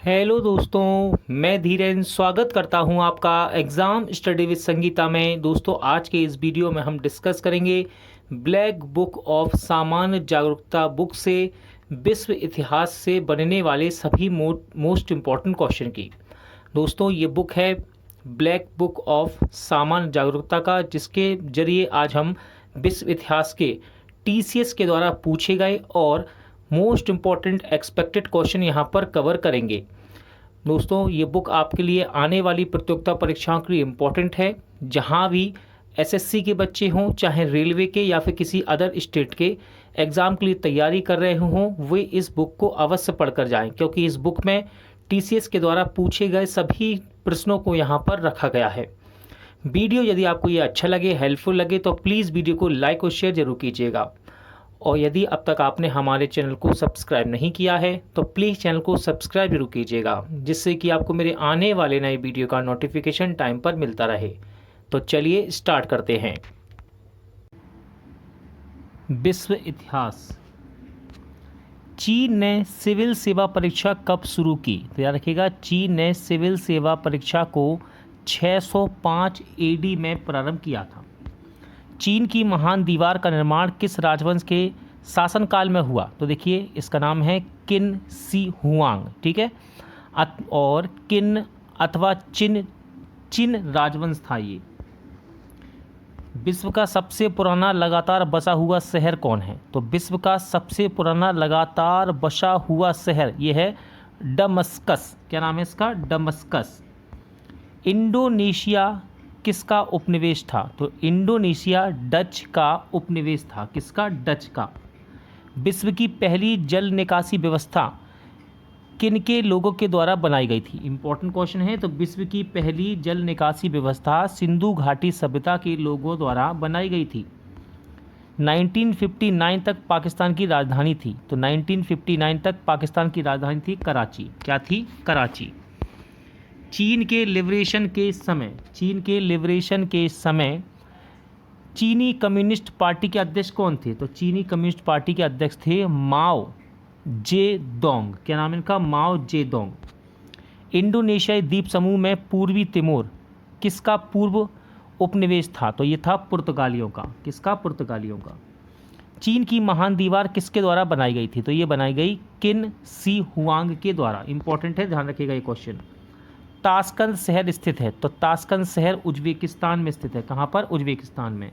Hello दोस्तों, मैं धीरेन स्वागत करता हूं आपका एग्ज़ाम स्टडी विद संगीता में। दोस्तों, आज के इस वीडियो में हम डिस्कस करेंगे ब्लैक बुक ऑफ सामान्य जागरूकता बुक से विश्व इतिहास से बनने वाले सभी मोस्ट इम्पॉर्टेंट क्वेश्चन की। दोस्तों, ये बुक है ब्लैक बुक ऑफ सामान्य जागरूकता का, जिसके जरिए आज हम विश्व इतिहास के TCS के द्वारा पूछे गए और मोस्ट इम्पॉर्टेंट एक्सपेक्टेड क्वेश्चन यहाँ पर कवर करेंगे। दोस्तों, ये बुक आपके लिए आने वाली प्रतियोगिता परीक्षाओं के लिए इम्पॉर्टेंट है। जहाँ भी SSC के बच्चे हों, चाहे रेलवे के या फिर किसी अदर स्टेट के एग्ज़ाम के लिए तैयारी कर रहे हों, वे इस बुक को अवश्य पढ़कर जाएं, क्योंकि इस बुक में TCS के द्वारा पूछे गए सभी प्रश्नों को यहाँ पर रखा गया है। वीडियो यदि आपको ये अच्छा लगे, हेल्पफुल लगे, तो प्लीज़ वीडियो को लाइक और शेयर ज़रूर कीजिएगा। और यदि अब तक आपने हमारे चैनल को सब्सक्राइब नहीं किया है तो प्लीज़ चैनल को सब्सक्राइब जरूर कीजिएगा, जिससे कि आपको मेरे आने वाले नए वीडियो का नोटिफिकेशन टाइम पर मिलता रहे। तो चलिए स्टार्ट करते हैं। विश्व इतिहास। चीन ने सिविल सेवा परीक्षा कब शुरू की? तो याद रखिएगा, चीन ने सिविल सेवा परीक्षा को 605 AD में प्रारंभ किया था। चीन की महान दीवार का निर्माण किस राजवंश के शासनकाल में हुआ? तो देखिए, इसका नाम है किन सी हुआंग, ठीक है। और किन अथवा चिन राजवंश था ये। विश्व का सबसे पुराना लगातार बसा हुआ शहर कौन है? तो विश्व का सबसे पुराना लगातार बसा हुआ शहर ये है दमस्कस। क्या नाम है इसका? दमस्कस। इंडोनेशिया किसका उपनिवेश था? तो इंडोनेशिया डच का उपनिवेश था। किसका? डच का। विश्व की पहली जल निकासी व्यवस्था किनके लोगों के द्वारा बनाई गई थी? इंपॉर्टेंट क्वेश्चन है। तो विश्व की पहली जल निकासी व्यवस्था सिंधु घाटी सभ्यता के लोगों द्वारा बनाई गई थी। 1959 तक पाकिस्तान की राजधानी थी। तो 1959 तक पाकिस्तान की राजधानी थी कराची। क्या थी? कराची। चीन के लिबरेशन के समय चीनी कम्युनिस्ट पार्टी के अध्यक्ष कौन थे? तो चीनी कम्युनिस्ट पार्टी के अध्यक्ष थे माओ जेडोंग। क्या नाम है इनका? माओ जेडोंग। इंडोनेशियाई द्वीप समूह में पूर्वी तिमोर किसका पूर्व उपनिवेश था? तो ये था पुर्तगालियों का। किसका? पुर्तगालियों का। चीन की महान दीवार किसके द्वारा बनाई गई थी? तो ये बनाई गई किन सी हुआंग के द्वारा। इंपॉर्टेंट है, ध्यान रखिएगा ये क्वेश्चन। ताशकंद शहर स्थित है। तो ताशकंद शहर उज्बेकिस्तान में स्थित है। कहाँ पर? उज्बेकिस्तान में।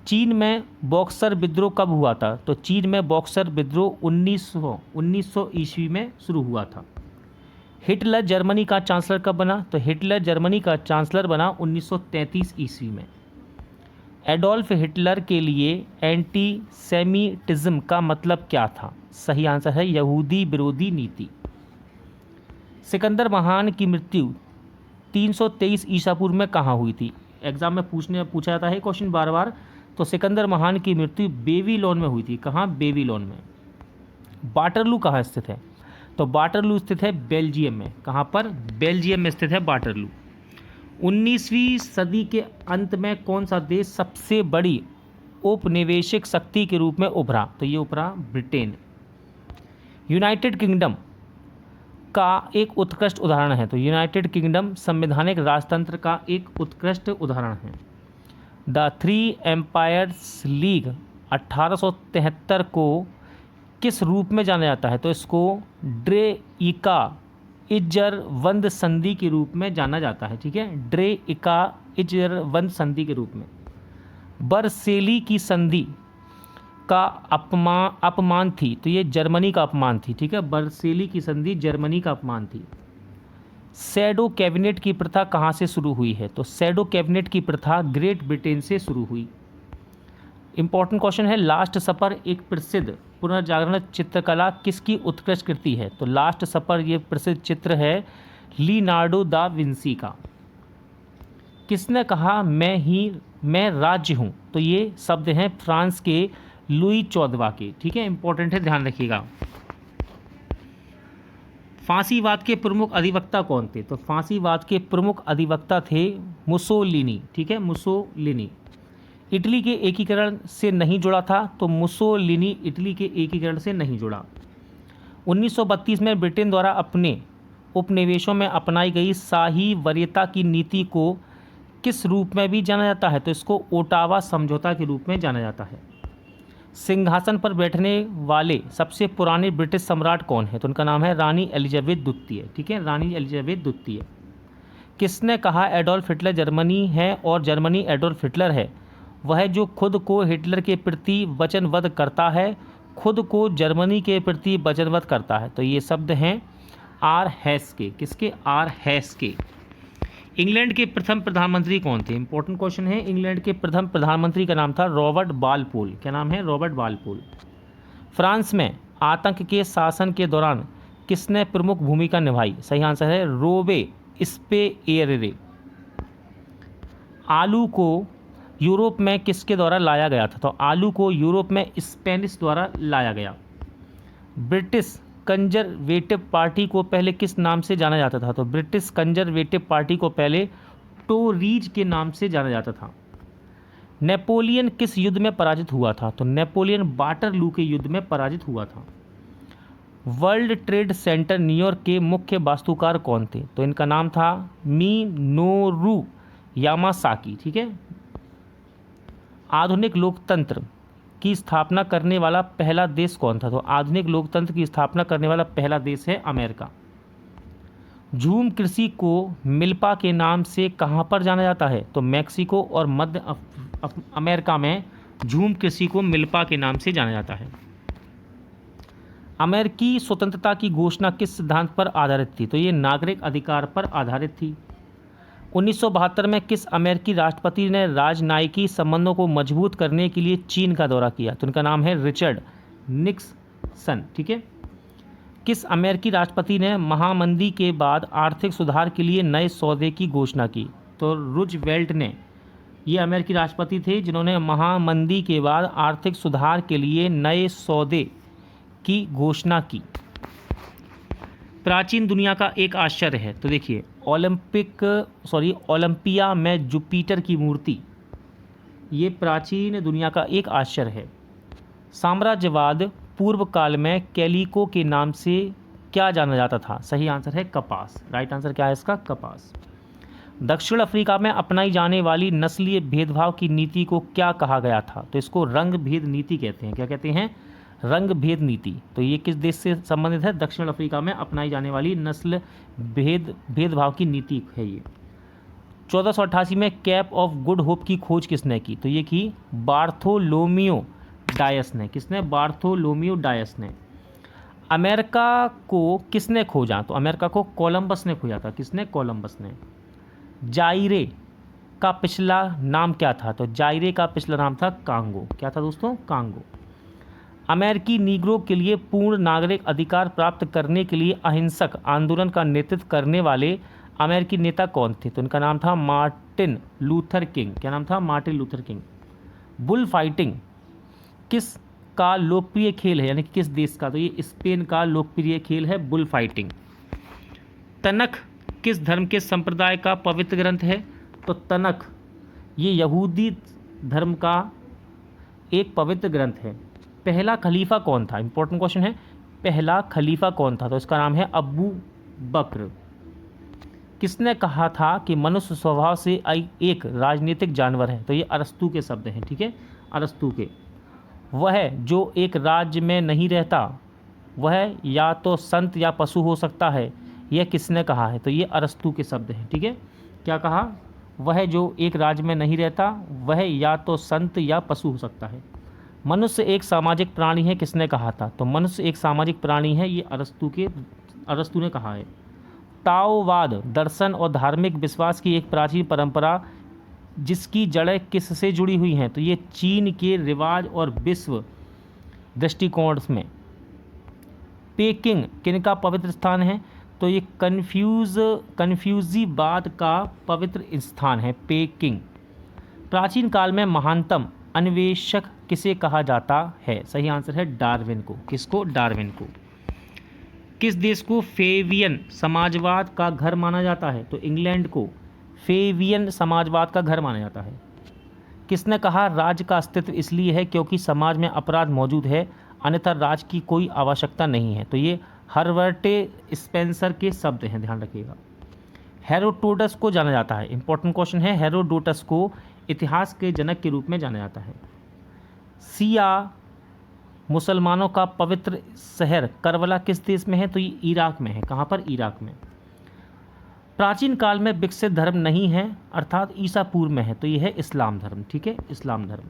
चीन में बॉक्सर विद्रोह कब हुआ था? तो चीन में बॉक्सर विद्रोह 1900 ईस्वी में शुरू हुआ था। हिटलर जर्मनी का चांसलर कब बना? तो हिटलर जर्मनी का चांसलर बना 1933 ईस्वी में। एडोल्फ हिटलर के लिए एंटीसेमिटिज्म का मतलब क्या था? सही आंसर है यहूदी विरोधी नीति। सिकंदर महान की मृत्यु 323 ईसा पूर्व में कहाँ हुई थी? एग्जाम में पूछा जाता है क्वेश्चन बार बार। तो सिकंदर महान की मृत्यु बेबीलोन में हुई थी। कहाँ? बेबीलोन में। वाटरलू कहाँ स्थित है? तो वाटरलू स्थित है बेल्जियम में। कहाँ पर? बेल्जियम में स्थित है वाटरलू। 19वीं सदी के अंत में कौन सा देश सबसे बड़ी औपनिवेशिक शक्ति के रूप में उभरा? तो ये उभरा ब्रिटेन। यूनाइटेड किंगडम का एक उत्कृष्ट उदाहरण है। तो यूनाइटेड किंगडम संवैधानिक राजतंत्र का एक उत्कृष्ट उदाहरण है। द थ्री एम्पायर्स लीग 1873 को किस रूप में जाना जाता है? तो इसको ड्रे-इका इजरवंद संधि के रूप में जाना जाता है। ठीक है, ड्रे-इका इजरवंद संधि के रूप में। बरसेली की संधि का अपमान थी। तो ये जर्मनी का अपमान थी। ठीक है, बरसेली की संधि जर्मनी का अपमान थी। शैडो कैबिनेट की प्रथा कहाँ से शुरू हुई है? तो शैडो कैबिनेट की प्रथा ग्रेट ब्रिटेन से शुरू हुई। इंपॉर्टेंट क्वेश्चन है। लास्ट सपर एक प्रसिद्ध पुनर्जागरण चित्रकला किसकी उत्कृष्ट कृति है? तो लास्ट सपर ये प्रसिद्ध चित्र है लियोनार्डो दा विंसी का। किसने कहा मैं राज्य हूँ? तो ये शब्द हैं फ्रांस के लुई 14वां के। ठीक है, इंपॉर्टेंट है, ध्यान रखिएगा। फांसीवाद के प्रमुख अधिवक्ता कौन थे? तो फांसीवाद के प्रमुख अधिवक्ता थे मुसोलिनी। ठीक है, मुसोलिनी। इटली के एकीकरण से नहीं जुड़ा था। तो मुसोलिनी इटली के एकीकरण से नहीं जुड़ा। 1932 में ब्रिटेन द्वारा अपने उपनिवेशों में अपनाई गई शाही वरीयता की नीति को किस रूप में भी जाना जाता है? तो इसको ओटावा समझौता के रूप में जाना जाता है। सिंहासन पर बैठने वाले सबसे पुराने ब्रिटिश सम्राट कौन है? तो उनका नाम है रानी एलिजाबेथ द्वितीय। ठीक है, रानी एलिजाबेथ द्वितीय। किसने कहा एडोल्फ हिटलर जर्मनी है और जर्मनी एडोल्फ हिटलर है? वह जो खुद को हिटलर के प्रति वचनबद्ध करता है, खुद को जर्मनी के प्रति वचनबद्ध करता है। तो ये शब्द हैं आर हैस के। किसके? आर हैस के। इंग्लैंड के प्रथम प्रधानमंत्री कौन थे? इंपॉर्टेंट क्वेश्चन है। इंग्लैंड के प्रथम प्रधानमंत्री का नाम था रॉबर्ट बालपोल। क्या नाम है? रॉबर्ट बालपोल। फ्रांस में आतंक के शासन के दौरान किसने प्रमुख भूमिका निभाई? सही आंसर है रोबे स्पेरेरे। आलू को यूरोप में किसके द्वारा लाया गया था? तो आलू को यूरोप में स्पेनिश द्वारा लाया गया। ब्रिटिश कंजरवेटिव पार्टी को पहले किस नाम से जाना जाता था? तो ब्रिटिश कंजरवेटिव पार्टी को पहले टोरीज के नाम से जाना जाता था। नेपोलियन किस युद्ध में पराजित हुआ था? तो नेपोलियन वाटरलू के युद्ध में पराजित हुआ था। वर्ल्ड ट्रेड सेंटर न्यूयॉर्क के मुख्य वास्तुकार कौन थे? तो इनका नाम था मिनोरू यामासाकी। ठीक है। आधुनिक लोकतंत्र की स्थापना करने वाला पहला देश कौन था? तो आधुनिक लोकतंत्र की स्थापना करने वाला पहला देश है अमेरिका। झूम कृषि को मिल्पा के नाम से कहाँ पर जाना जाता है? तो मैक्सिको और मध्य अमेरिका में झूम कृषि को मिल्पा के नाम से जाना जाता है। अमेरिकी स्वतंत्रता की घोषणा किस सिद्धांत पर आधारित थी? तो ये नागरिक अधिकार पर आधारित थी। 1972 में किस अमेरिकी राष्ट्रपति ने राजनयिकी संबंधों को मजबूत करने के लिए चीन का दौरा किया? तो उनका नाम है रिचर्ड निक्सन। ठीक है। किस अमेरिकी राष्ट्रपति ने महामंदी के बाद आर्थिक सुधार के लिए नए सौदे की घोषणा की? तो रूजवेल्ट ने। ये अमेरिकी राष्ट्रपति थे जिन्होंने महामंदी के बाद आर्थिक सुधार के लिए नए सौदे की घोषणा की। प्राचीन दुनिया का एक आश्चर्य है। तो देखिए ओलंपिया में जुपिटर की मूर्ति, ये प्राचीन दुनिया का एक आश्चर्य है। साम्राज्यवाद पूर्व काल में कैलिको के नाम से क्या जाना जाता था? सही आंसर है कपास। राइट आंसर क्या है इसका? कपास। दक्षिण अफ्रीका में अपनाई जाने वाली नस्लीय भेदभाव की नीति को क्या कहा गया था? तो इसको रंग भेद नीति कहते हैं। क्या कहते हैं? रंग भेद नीति। तो ये किस देश से संबंधित है? दक्षिण अफ्रीका में अपनाई जाने वाली नस्ल भेदभाव की नीति है ये। 1488 में कैप ऑफ गुड होप की खोज किसने की? तो ये की बार्थोलोमियो डायस ने। किसने? बार्थोलोमियो डायस ने। अमेरिका को किसने खोजा? तो अमेरिका को कोलंबस ने खोजा था। किसने? कोलंबस ने। जायरे का पिछला नाम क्या था? तो जायरे का पिछला नाम था कांगो। क्या था दोस्तों? कांगो। अमेरिकी नीग्रो के लिए पूर्ण नागरिक अधिकार प्राप्त करने के लिए अहिंसक आंदोलन का नेतृत्व करने वाले अमेरिकी नेता कौन थे? तो उनका नाम था मार्टिन लूथर किंग। क्या नाम था? Martin Luther king. Bull fighting किस का लोकप्रिय खेल है, यानी कि किस देश का? तो ये स्पेन का लोकप्रिय खेल है बुल फाइटिंग। तनख किस धर्म के संप्रदाय का पवित्र ग्रंथ है? तो तनख ये यहूदी धर्म का एक पवित्र ग्रंथ है। पहला खलीफा कौन था? इंपॉर्टेंट क्वेश्चन है। पहला खलीफा कौन था? तो इसका नाम है अबू बकर। किसने कहा था कि मनुष्य स्वभाव से एक राजनीतिक जानवर है? तो ये अरस्तू के शब्द हैं। ठीक है, अरस्तू के। वह जो एक राज्य में नहीं रहता वह या तो संत या पशु हो सकता है, यह किसने कहा है? तो ये अरस्तू के शब्द हैं। ठीक है, क्या कहा? वह जो एक राज्य में नहीं रहता वह या तो संत या पशु हो सकता है। मनुष्य एक सामाजिक प्राणी है, किसने कहा था? तो मनुष्य एक सामाजिक प्राणी है, ये अरस्तू ने कहा है। ताओवाद दर्शन और धार्मिक विश्वास की एक प्राचीन परंपरा जिसकी जड़ें किससे जुड़ी हुई हैं? तो ये चीन के रिवाज और विश्व दृष्टिकोण में। पेकिंग किनका पवित्र स्थान है? तो ये कन्फ्यूजीवाद का पवित्र स्थान है पेकिंग। प्राचीन काल में महानतम अन्वेषक किसे कहा जाता है? सही आंसर है डार्विन को। किसको? डार्विन को। किस देश को फेवियन समाजवाद का घर माना जाता है? तो इंग्लैंड को फेवियन समाजवाद का घर माना जाता है। किसने कहा राज्य का अस्तित्व इसलिए है क्योंकि समाज में अपराध मौजूद है, अन्यथा राज्य की कोई आवश्यकता नहीं है? तो ये हर्बर्ट स्पेंसर के शब्द हैं, ध्यान रखिएगा। हेरोडोटस को जाना जाता है, इंपॉर्टेंट क्वेश्चन है, हेरोडोटस को इतिहास के जनक के रूप में जाना जाता है। सिया मुसलमानों का पवित्र शहर करबला किस देश में है? तो ये इराक में है। कहाँ पर? इराक में। प्राचीन काल में विकसित धर्म नहीं है, अर्थात ईसा पूर्व में है, तो ये है इस्लाम धर्म। ठीक है, इस्लाम धर्म।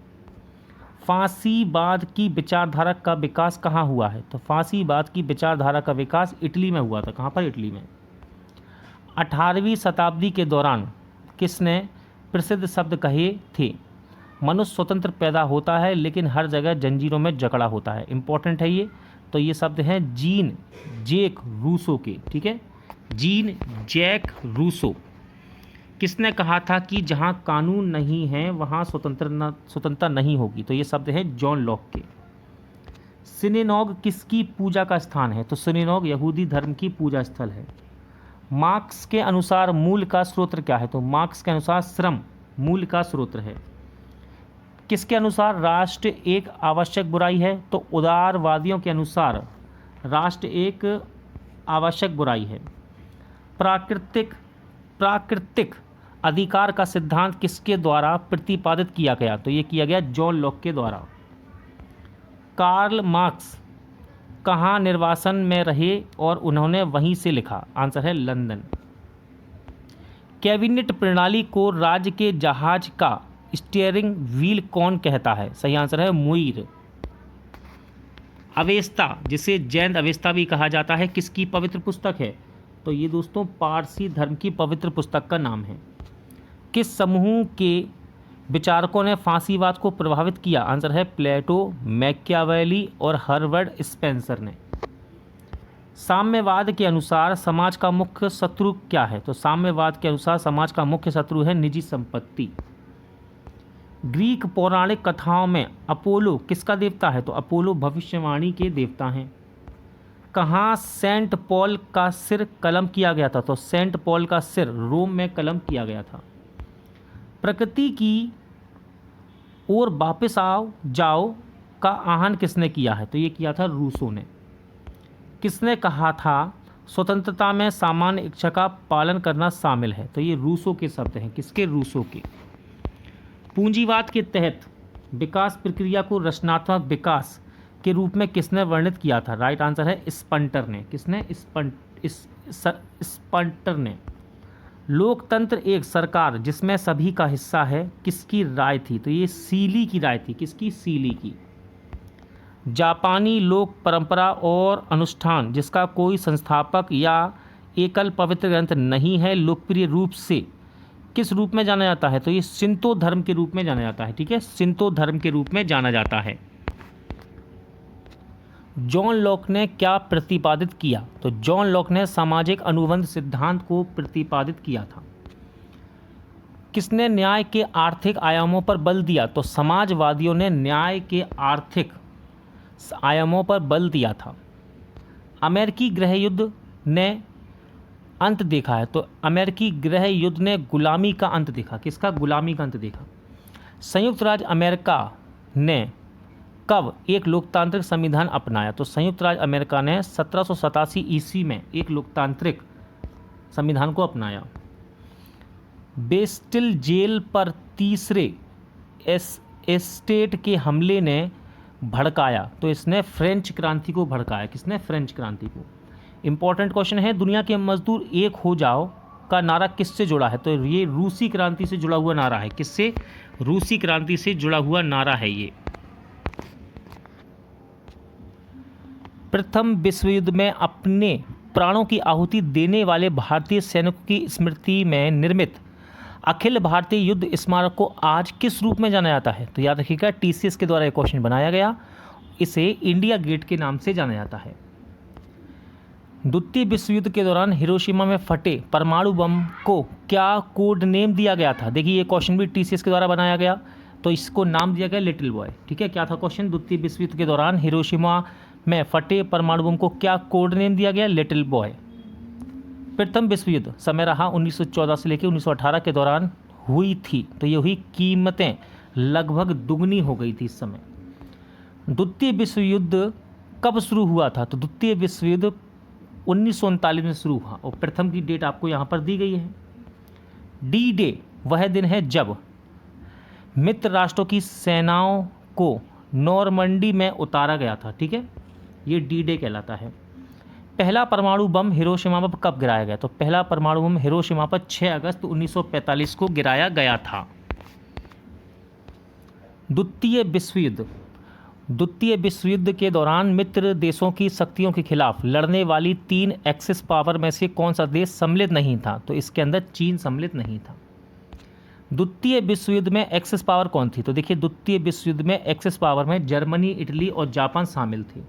फांसीवाद की विचारधारा का विकास कहाँ हुआ है? तो फांसीवाद की विचारधारा का विकास इटली में हुआ था। कहाँ पर? इटली में। 18वीं शताब्दी के दौरान किसने प्रसिद्ध शब्द कहे थे? मनुष्य स्वतंत्र पैदा होता है लेकिन हर जगह जंजीरों में जकड़ा होता है। इंपॉर्टेंट है ये। तो ये शब्द हैं जीन जैक रूसो के। ठीक है, जीन जैक रूसो। किसने कहा था कि जहाँ कानून नहीं है वहाँ स्वतंत्रता नहीं होगी? तो ये शब्द है जॉन लॉक के। सिनेगॉग किसकी पूजा का स्थान है? तो सिनेगॉग यहूदी धर्म की पूजा स्थल है। मार्क्स के अनुसार मूल का स्रोत क्या है? तो मार्क्स के अनुसार श्रम मूल का स्रोत है। किसके अनुसार राष्ट्र एक आवश्यक बुराई है? तो उदारवादियों के अनुसार राष्ट्र एक आवश्यक बुराई है। प्राकृतिक अधिकार का सिद्धांत किसके द्वारा प्रतिपादित किया गया? तो ये किया गया जॉन लॉक के द्वारा। कार्ल मार्क्स कहाँ निर्वासन में रहे और उन्होंने वहीं से लिखा? आंसर है लंदन। कैबिनेट प्रणाली को राज्य के जहाज का स्टीयरिंग व्हील कौन कहता है? सही आंसर है मुइर। अवेस्ता, जिसे जैन अवेस्ता भी कहा जाता है, किसकी पवित्र पुस्तक है? तो ये दोस्तों पारसी धर्म की पवित्र पुस्तक का नाम है। किस समूह के विचारकों ने फांसीवाद को प्रभावित किया? आंसर है प्लेटो, मैकियावेली और हर्बर्ट स्पेंसर ने। साम्यवाद के अनुसार समाज का मुख्य शत्रु क्या है? तो साम्यवाद के अनुसार समाज का मुख्य शत्रु है निजी संपत्ति। ग्रीक पौराणिक कथाओं में अपोलो किसका देवता है? तो अपोलो भविष्यवाणी के देवता हैं। कहाँ सेंट पॉल का सिर कलम किया गया था? तो सेंट पॉल का सिर रोम में कलम किया गया था। प्रकृति की ओर वापस जाओ का आह्वान किसने किया है? तो ये किया था रूसो ने। किसने कहा था स्वतंत्रता में सामान्य इच्छा का पालन करना शामिल है? तो ये रूसो के शब्द हैं। किसके? रूसो के। पूंजीवाद के तहत विकास प्रक्रिया को रचनात्मक विकास के रूप में किसने वर्णित किया था? राइट आंसर है स्पंटर ने। किसने? स्पंटर ने। लोकतंत्र एक सरकार जिसमें सभी का हिस्सा है, किसकी राय थी? तो ये सीली की राय थी। किसकी? सीली की। जापानी लोक परंपरा और अनुष्ठान जिसका कोई संस्थापक या एकल पवित्र ग्रंथ नहीं है, लोकप्रिय रूप से किस रूप में जाना जाता है? तो ये शिंतो धर्म के रूप में जाना जाता है। ठीक है, शिंतो धर्म के रूप में जाना जाता है। जॉन लॉक ने क्या प्रतिपादित किया? तो जॉन लॉक ने सामाजिक अनुबंध सिद्धांत को प्रतिपादित किया था। किसने न्याय के आर्थिक आयामों पर बल दिया? तो समाजवादियों ने न्याय के आर्थिक आयामों पर बल दिया था। अमेरिकी गृह युद्ध ने अंत देखा है? तो अमेरिकी गृह युद्ध ने गुलामी का अंत देखा। किसका? गुलामी का अंत देखा। संयुक्त राज्य अमेरिका ने कब एक लोकतांत्रिक संविधान अपनाया? तो संयुक्त राज्य अमेरिका ने 1787 ईस्वी में एक लोकतांत्रिक संविधान को अपनाया। बेस्टिल जेल पर तीसरे एस्टेट के हमले ने भड़काया? तो इसने फ्रेंच क्रांति को भड़काया। किसने? फ्रेंच क्रांति को। इंपॉर्टेंट क्वेश्चन है, दुनिया के मजदूर एक हो जाओ का नारा किससे जुड़ा है? तो ये रूसी क्रांति से जुड़ा हुआ नारा है। किससे? रूसी क्रांति से जुड़ा हुआ नारा है ये। प्रथम विश्व युद्ध में अपने प्राणों की आहुति देने वाले भारतीय सैनिकों की स्मृति में निर्मित अखिल भारतीय युद्ध स्मारक को आज किस रूप में जाना जाता है? तो याद रखिएगा TCS के द्वारा ये क्वेश्चन बनाया गया। इसे इंडिया गेट के नाम से जाना जाता है। द्वितीय विश्व युद्ध के दौरान हिरोशिमा में फटे परमाणु बम को क्या कोड नेम दिया गया था? देखिए ये क्वेश्चन भी TCS के द्वारा बनाया गया, तो इसको नाम दिया गया लिटिल बॉय। ठीक है, क्या था क्वेश्चन? द्वितीय विश्व युद्ध के दौरान हिरोशिमा में फटे परमाणु बम को क्या कोड नेम दिया गया? Little boy. प्रथम विश्व युद्ध समय रहा 1914 से लेकर 1918 के दौरान हुई थी, तो ये हुई कीमतें लगभग दुगनी हो गई थी इस समय। द्वितीय विश्व युद्ध कब शुरू हुआ था? तो द्वितीय विश्व युद्ध 1939 में शुरू हुआ और प्रथम की डेट आपको यहाँ पर दी गई है। डी डे वह दिन है जब मित्र राष्ट्रों की सेनाओं को नॉर्मंडी में उतारा गया था। ठीक है, ये डी डे कहलाता है। पहला परमाणु बम हिरोशिमा पर कब गिराया गया? तो पहला परमाणु बम हिरोशिमा पर 6 अगस्त 1945 को गिराया गया था। द्वितीय विश्व युद्ध के दौरान मित्र देशों की शक्तियों के खिलाफ लड़ने वाली 3 एक्सिस पावर में से कौन सा देश सम्मिलित नहीं था? तो इसके अंदर चीन सम्मिलित नहीं था। द्वितीय विश्व युद्ध में एक्सिस पावर कौन थी? तो देखिए, द्वितीय विश्व युद्ध में एक्सिस पावर में जर्मनी, इटली और जापान शामिल थे।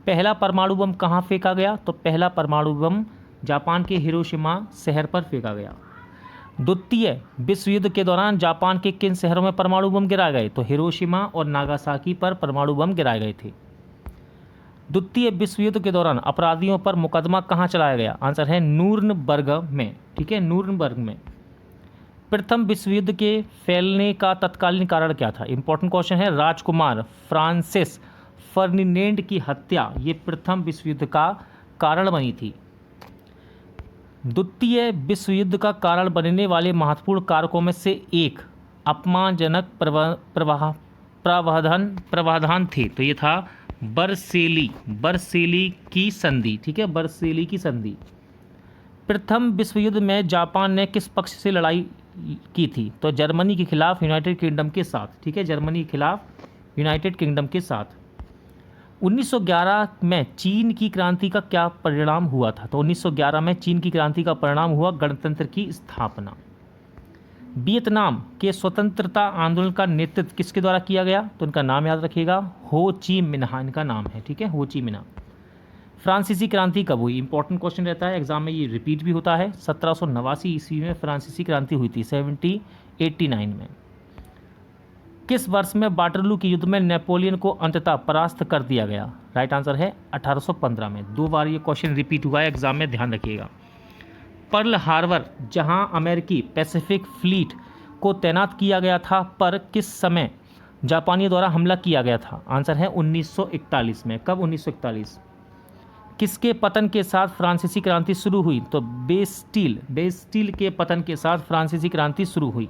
पहला परमाणु बम कहाँ फेंका गया? तो पहला परमाणु बम जापान के हिरोशिमा शहर पर फेंका गया। द्वितीय विश्व युद्ध के दौरान जापान के किन शहरों में परमाणु बम गिराए गए? तो हिरोशिमा और नागासाकी पर परमाणु बम गिराए गए थे। द्वितीय विश्व युद्ध के दौरान अपराधियों पर मुकदमा कहाँ चलाया गया? आंसर है नूरनबर्ग में। ठीक है, नूरनबर्ग में। प्रथम विश्व युद्ध के फैलने का तत्कालीन कारण क्या था? इंपॉर्टेंट क्वेश्चन है। राजकुमार फ्रांसिस फर्डिनेंड की हत्या ये प्रथम विश्व युद्ध का कारण बनी थी। द्वितीय विश्व युद्ध का कारण बनने वाले महत्वपूर्ण कारकों में से एक अपमानजनक प्रावधान थे। तो ये था बरसेली की संधि। ठीक है, बरसेली की संधि। प्रथम विश्व युद्ध में जापान ने किस पक्ष से लड़ाई की थी? तो जर्मनी के खिलाफ यूनाइटेड किंगडम के साथ। ठीक है, जर्मनी के खिलाफ यूनाइटेड किंगडम के साथ। 1911 में चीन की क्रांति का क्या परिणाम हुआ था? तो 1911 में चीन की क्रांति का परिणाम हुआ गणतंत्र की स्थापना। वियतनाम के स्वतंत्रता आंदोलन का नेतृत्व किसके द्वारा किया गया? तो इनका नाम याद रखिएगा, हो ची मिन्ह इनका नाम है। ठीक है, हो ची मिन्ह। फ्रांसीसी क्रांति कब हुई? इंपॉर्टेंट क्वेश्चन रहता है, एग्जाम में ये रिपीट भी होता है। 1789 ईस्वी में फ्रांसीसी क्रांति हुई थी, 1789 में। किस वर्ष में वाटरलू के युद्ध में नेपोलियन को अंततः परास्त कर दिया गया? राइट आंसर है 1815 में। 2 बार ये क्वेश्चन रिपीट हुआ है एग्जाम में, ध्यान रखिएगा। पर्ल हार्बर जहां अमेरिकी पैसिफिक फ्लीट को तैनात किया गया था, पर किस समय जापानियों द्वारा हमला किया गया था? आंसर है 1941 में। कब? 1941। किसके पतन के साथ फ्रांसीसी क्रांति शुरू हुई? तो बेस्टिल के पतन के साथ फ्रांसीसी क्रांति शुरू हुई।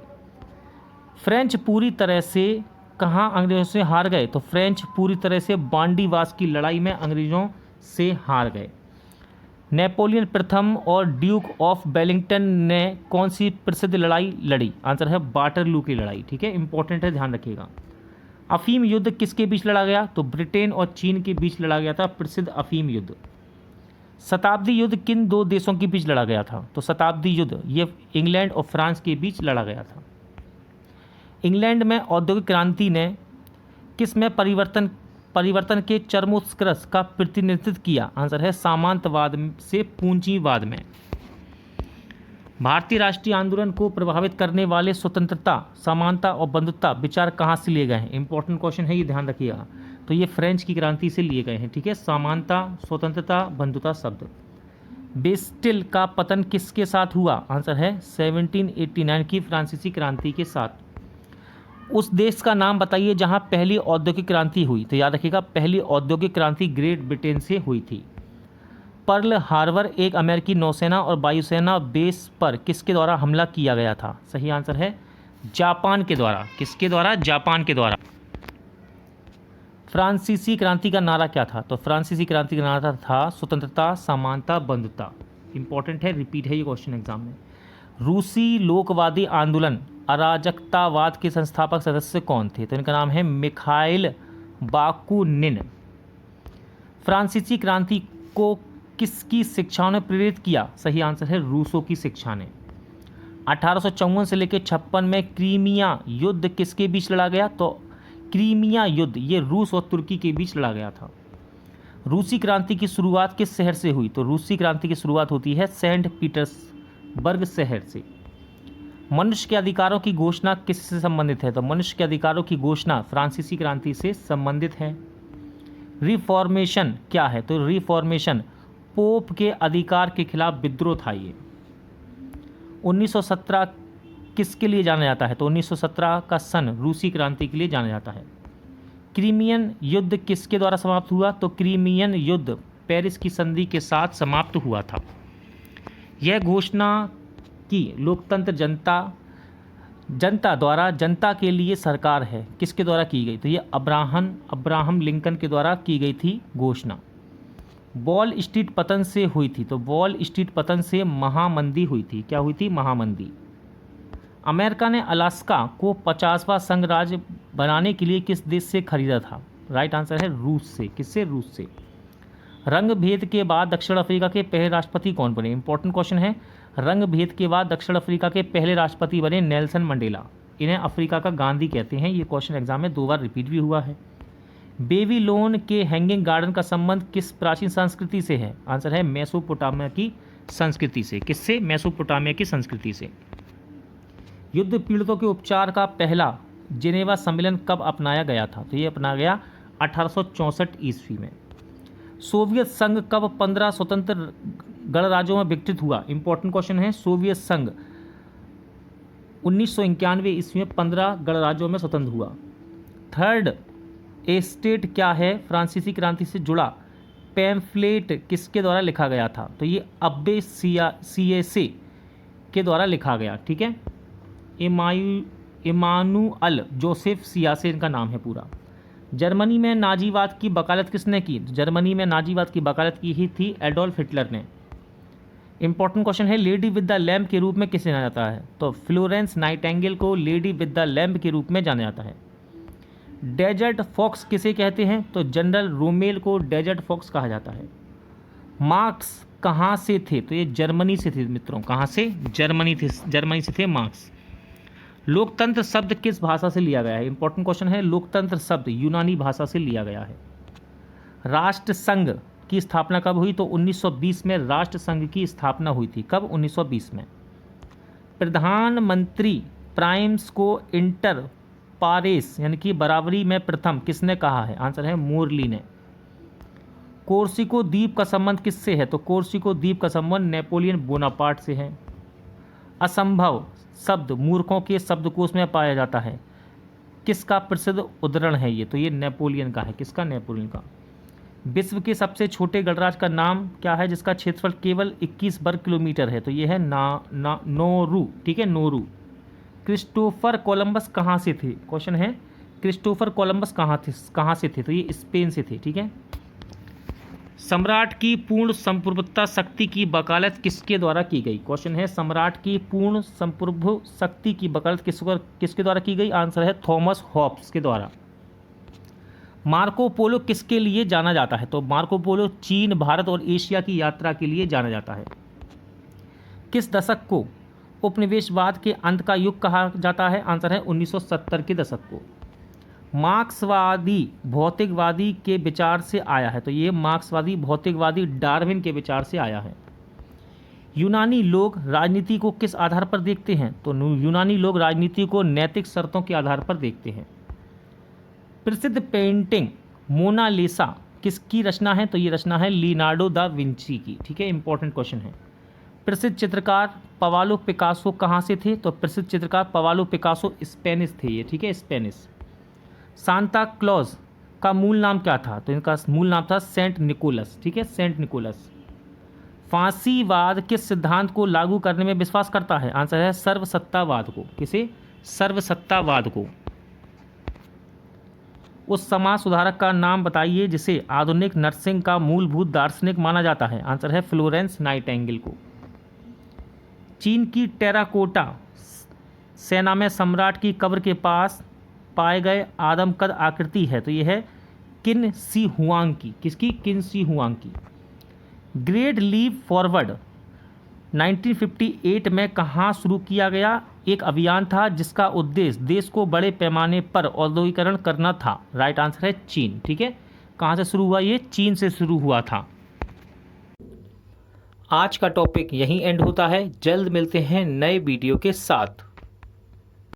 फ्रेंच पूरी तरह से कहाँ अंग्रेजों से हार गए? तो फ्रेंच पूरी तरह से बांडीवास की लड़ाई में अंग्रेजों से हार गए। नेपोलियन प्रथम और ड्यूक ऑफ वेलिंगटन ने कौन सी प्रसिद्ध लड़ाई लड़ी? आंसर है वाटरलू की लड़ाई। ठीक है, इंपॉर्टेंट है, ध्यान रखिएगा। अफीम युद्ध किसके बीच लड़ा गया? तो ब्रिटेन और चीन के बीच लड़ा गया था, प्रसिद्ध अफीम युद्ध। शताब्दी युद्ध किन 2 देशों के बीच लड़ा गया था? तो शताब्दी युद्ध ये इंग्लैंड और फ्रांस के बीच लड़ा गया था। इंग्लैंड में औद्योगिक क्रांति ने किस में परिवर्तन के चरमोत्कर्ष का प्रतिनिधित्व किया? आंसर है सामंतवाद से पूंजीवाद में। भारतीय राष्ट्रीय आंदोलन को प्रभावित करने वाले स्वतंत्रता, समानता और बंधुता विचार कहाँ से लिए गए हैं? इंपॉर्टेंट क्वेश्चन है, ये ध्यान रखिएगा। तो ये फ्रेंच की क्रांति से लिए गए हैं। ठीक है, समानता, स्वतंत्रता, बंधुता शब्द। बेस्टिल का पतन किसके साथ हुआ? आंसर है 1789 की फ्रांसीसी क्रांति के साथ। उस देश का नाम बताइए जहां पहली औद्योगिक क्रांति हुई। तो याद रखिएगा, पहली औद्योगिक क्रांति ग्रेट ब्रिटेन से हुई थी। पर्ल हार्बर एक अमेरिकी नौसेना और वायुसेना बेस पर किसके द्वारा हमला किया गया था? सही आंसर है जापान के द्वारा। किसके द्वारा? जापान के द्वारा। फ्रांसीसी क्रांति का नारा क्या था? तो फ्रांसीसी क्रांति का नारा था स्वतंत्रता, समानता, बंधुता। इंपॉर्टेंट है, रिपीट है ये क्वेश्चन एग्जाम में। रूसी लोकवादी आंदोलन अराजकतावाद के संस्थापक सदस्य कौन थे? तो इनका नाम है मिखाइल बाकुनिन। फ्रांसीसी क्रांति को किसकी शिक्षाओं ने प्रेरित किया? सही आंसर है रूसों की शिक्षा ने। 1854 से लेकर 56 में क्रीमिया युद्ध किसके बीच लड़ा गया? तो क्रीमिया युद्ध ये रूस और तुर्की के बीच लड़ा गया था। रूसी क्रांति की शुरुआत किस शहर से हुई? तो रूसी क्रांति की शुरुआत होती है सेंट पीटर्सबर्ग शहर से। मनुष्य के अधिकारों की घोषणा किससे संबंधित है? तो मनुष्य के अधिकारों की घोषणा फ्रांसीसी क्रांति से संबंधित है। रिफॉर्मेशन क्या है? तो रिफॉर्मेशन पोप के अधिकार के खिलाफ विद्रोह था। ये 1917 किसके लिए जाना जाता है? तो 1917 का सन रूसी क्रांति के लिए जाना जाता है। क्रीमियन युद्ध किसके द्वारा समाप्त हुआ? तो क्रीमियन युद्ध पेरिस की संधि के साथ समाप्त हुआ था। यह घोषणा की लोकतंत्र जनता द्वारा जनता के लिए सरकार है किसके द्वारा की गई? तो ये अब्राहम लिंकन के द्वारा की गई थी घोषणा। वॉल स्ट्रीट पतन से हुई थी, तो वॉल स्ट्रीट पतन से महामंदी हुई थी। क्या हुई थी? महामंदी। अमेरिका ने अलास्का को 50वां संघ राज्य बनाने के लिए किस देश से खरीदा था? राइट आंसर है रूस से। किससे? रूस से। रंग भेद के बाद दक्षिण अफ्रीका के पहले राष्ट्रपति कौन बने? इंपॉर्टेंट क्वेश्चन है। रंग भेद के बाद दक्षिण अफ्रीका के पहले राष्ट्रपति बने नेल्सन मंडेला। इन्हें अफ्रीका का गांधी कहते हैं। ये क्वेश्चन एग्जाम में 2 बार रिपीट भी हुआ है। बेबीलोन के हैंगिंग गार्डन का संबंध किस प्राचीन संस्कृति से है? आंसर है मेसोपोटामिया की संस्कृति से। किससे? मेसोपोटामिया की संस्कृति से। युद्ध पीड़ितों के उपचार का पहला जिनेवा सम्मेलन कब अपनाया गया था? तो ये अपनाया गया 1864 ईस्वी में। सोवियत संघ कब 15 स्वतंत्र गणराज्यों में विघटित हुआ? इंपॉर्टेंट क्वेश्चन है। सोवियत संघ 1991 ईस्वी में 15 गणराज्यों में स्वतंत्र हुआ। थर्ड एस्टेट क्या है? फ्रांसीसी क्रांति से जुड़ा पैम्फलेट किसके द्वारा लिखा गया था? तो ये अब्बे सियासे के द्वारा लिखा गया। ठीक है, इमानुअल जोसेफ सियासे इनका नाम है पूरा। जर्मनी में नाजीवाद की वकालत किसने की? जर्मनी में नाजीवाद की वकालत की ही थी एडोल्फ हिटलर ने। इंपॉर्टेंट क्वेश्चन है। लेडी विद द लैम्प के रूप में किसे जाना जाता है? तो फ्लोरेंस नाइटिंगेल को लेडी विद द लैम्प के रूप में जाना जाता है। डेजर्ट फॉक्स किसे कहते हैं? तो जनरल रोमेल को डेजर्ट फॉक्स कहा जाता है। मार्क्स कहाँ से थे? तो ये जर्मनी से थे मित्रों। कहाँ से? जर्मनी से थे मार्क्स। लोकतंत्र शब्द किस भाषा से लिया गया है? इंपॉर्टेंट क्वेश्चन है। लोकतंत्र शब्द यूनानी भाषा से लिया गया है। राष्ट्र संघ की स्थापना कब हुई? तो 1920 में राष्ट्र संघ की स्थापना हुई थी। कब? 1920 में। प्रधानमंत्री प्राइम्स को इंटर पारेस यानी कि बराबरी में प्रथम किसने कहा है? आंसर है मोरली ने। कोर्सिको द्वीप का संबंध किससे है? तो कोर्सिको द्वीप का संबंध नेपोलियन बोनापार्ट से है। असंभव शब्द मूर्खों के शब्दकोश में पाया जाता है। किसका प्रसिद्ध उद्धरण है ये? तो ये नेपोलियन का है। किसका? नेपोलियन का। विश्व के सबसे छोटे गणराज्य का नाम क्या है जिसका क्षेत्रफल केवल 21 वर्ग किलोमीटर है? तो ये है नोरू। ठीक है, नोरू। क्रिस्टोफर कोलंबस कहाँ से थे? क्वेश्चन है क्रिस्टोफर कोलंबस कहाँ से थे? तो ये स्पेन से थे। ठीक है। सम्राट की पूर्ण संप्रभुता शक्ति की वकालत किसके द्वारा की गई? क्वेश्चन है सम्राट की पूर्ण संप्रभु शक्ति की वकालत किसके द्वारा की गई? आंसर है थॉमस हॉब्स के द्वारा। मार्को पोलो किसके लिए जाना जाता है? तो मार्को पोलो चीन, भारत और एशिया की यात्रा के लिए जाना जाता है। किस दशक को उपनिवेशवाद के अंत का युग कहा जाता है? आंसर है 1970 के दशक को। मार्क्सवादी भौतिकवादी के विचार से आया है। तो ये मार्क्सवादी भौतिकवादी डार्विन के विचार से आया है। यूनानी लोग राजनीति को किस आधार पर देखते हैं? तो यूनानी लोग राजनीति को नैतिक शर्तों के आधार पर देखते हैं। प्रसिद्ध पेंटिंग मोनालिसा किसकी रचना है? तो ये रचना है लियोनार्डो दा विंची की। ठीक है, इंपॉर्टेंट क्वेश्चन है। प्रसिद्ध चित्रकार पाब्लो पिकासो कहाँ से थे? तो प्रसिद्ध चित्रकार पाब्लो पिकासो स्पेनिश थे ये। ठीक है, स्पेनिश। सांता क्लॉज का मूल नाम क्या था? तो इनका मूल नाम था सेंट निकोलस। ठीक है, सेंट निकोलस। फांसीवाद किस सिद्धांत को लागू करने में विश्वास करता है? आंसर है सर्वसत्तावाद को। किसे? सर्वसत्तावाद को। उस समाज सुधारक का नाम बताइए जिसे आधुनिक नर्सिंग का मूलभूत दार्शनिक माना जाता है। आंसर है फ्लोरेंस नाइटिंगेल को। चीन की टेराकोटा सेना में सम्राट की कब्र के पास पाए गए आदमकद आकृति है। तो यह है किन सी हुआंग की। किसकी? किन सी हुआंग की। ग्रेट लीप फॉरवर्ड 1958 में कहाँ शुरू किया गया? एक अभियान था जिसका उद्देश्य देश को बड़े पैमाने पर औद्योगिकरण करना था। राइट आंसर है चीन। ठीक है, कहाँ से शुरू हुआ? ये चीन से शुरू हुआ था। आज का टॉपिक यहीं एंड होता है। जल्द मिलते हैं नए वीडियो के साथ।